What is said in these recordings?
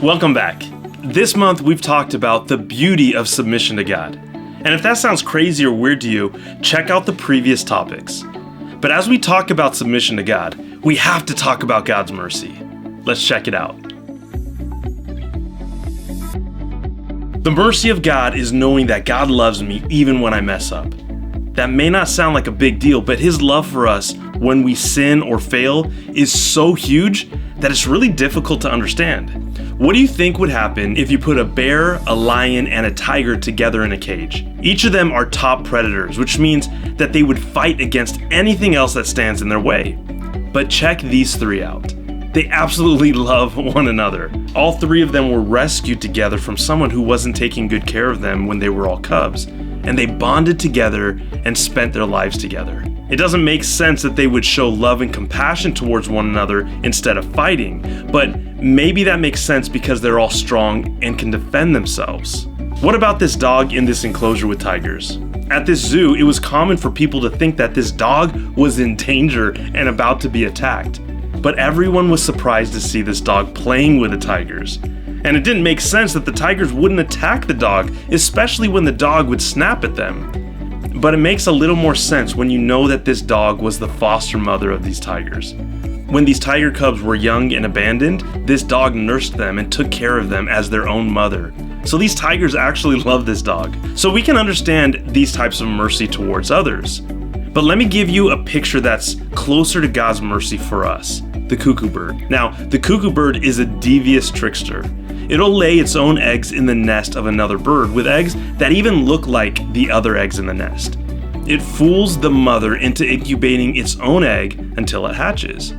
Welcome back. This month we've talked about the beauty of submission to God. And if that sounds crazy or weird to you, check out the previous topics. But as we talk about submission to God, we have to talk about God's mercy. Let's check it out. The mercy of God is knowing that God loves me even when I mess up. That may not sound like a big deal, but His love for us when we sin or fail is so huge that it's really difficult to understand. What do you think would happen if you put a bear, a lion, and a tiger together in a cage? Each of them are top predators, which means that they would fight against anything else that stands in their way. But check these three out. They absolutely love one another. All three of them were rescued together from someone who wasn't taking good care of them when they were all cubs, and they bonded together and spent their lives together. It doesn't make sense that they would show love and compassion towards one another instead of fighting, but maybe that makes sense because they're all strong and can defend themselves. What about this dog in this enclosure with tigers? At this zoo, it was common for people to think that this dog was in danger and about to be attacked. But everyone was surprised to see this dog playing with the tigers. And it didn't make sense that the tigers wouldn't attack the dog, especially when the dog would snap at them. But it makes a little more sense when you know that this dog was the foster mother of these tigers. When these tiger cubs were young and abandoned, this dog nursed them and took care of them as their own mother. So these tigers actually love this dog. So we can understand these types of mercy towards others. But let me give you a picture that's closer to God's mercy for us, the cuckoo bird. Now, the cuckoo bird is a devious trickster. It'll lay its own eggs in the nest of another bird with eggs that even look like the other eggs in the nest. It fools the mother into incubating its own egg until it hatches.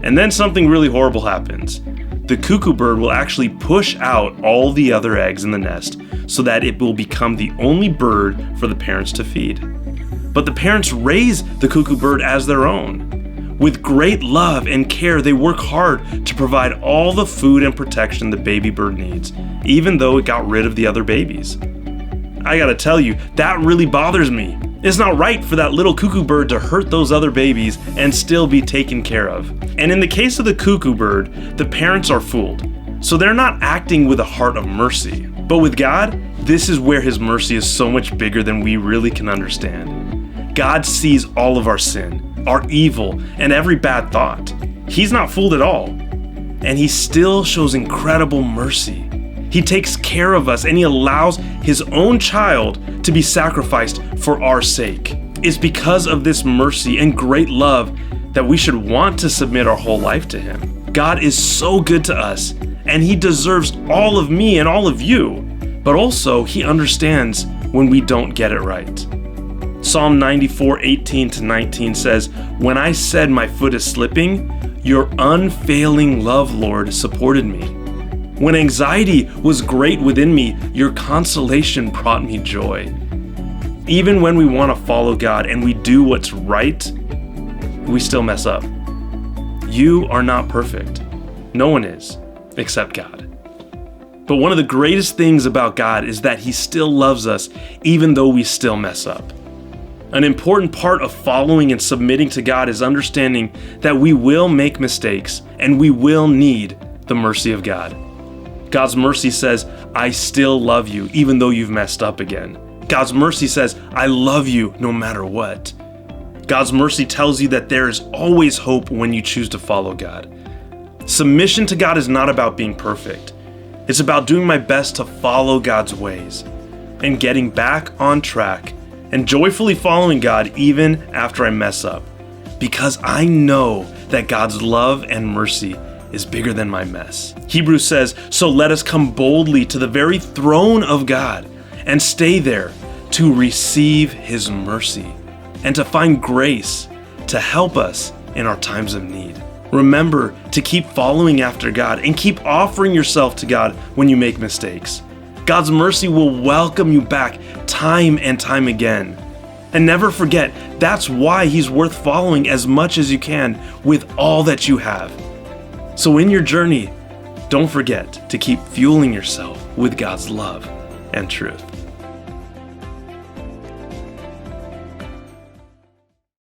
And then something really horrible happens. The cuckoo bird will actually push out all the other eggs in the nest so that it will become the only bird for the parents to feed. But the parents raise the cuckoo bird as their own. With great love and care, they work hard to provide all the food and protection the baby bird needs, even though it got rid of the other babies. I gotta tell you, that really bothers me. It's not right for that little cuckoo bird to hurt those other babies and still be taken care of. And in the case of the cuckoo bird, the parents are fooled. So they're not acting with a heart of mercy. But with God, this is where His mercy is so much bigger than we really can understand. God sees all of our sin, our evil, and every bad thought. He's not fooled at all. And He still shows incredible mercy. He takes care of us and He allows His own child to be sacrificed for our sake. It's because of this mercy and great love that we should want to submit our whole life to Him. God is so good to us, and He deserves all of me and all of you. But also, He understands when we don't get it right. Psalm 94:18-19 says, "When I said my foot is slipping, your unfailing love, Lord, supported me. When anxiety was great within me, your consolation brought me joy." Even when we want to follow God and we do what's right, we still mess up. You are not perfect. No one is, except God. But one of the greatest things about God is that He still loves us even though we still mess up. An important part of following and submitting to God is understanding that we will make mistakes and we will need the mercy of God. God's mercy says, "I still love you even though you've messed up again." God's mercy says, "I love you no matter what." God's mercy tells you that there is always hope when you choose to follow God. Submission to God is not about being perfect. It's about doing my best to follow God's ways and getting back on track and joyfully following God even after I mess up, because I know that God's love and mercy is bigger than my mess. Hebrews says, "So let us come boldly to the very throne of God and stay there to receive His mercy and to find grace to help us in our times of need." Remember to keep following after God and keep offering yourself to God when you make mistakes. God's mercy will welcome you back time and time again. And never forget, that's why He's worth following as much as you can with all that you have. So in your journey, don't forget to keep fueling yourself with God's love and truth.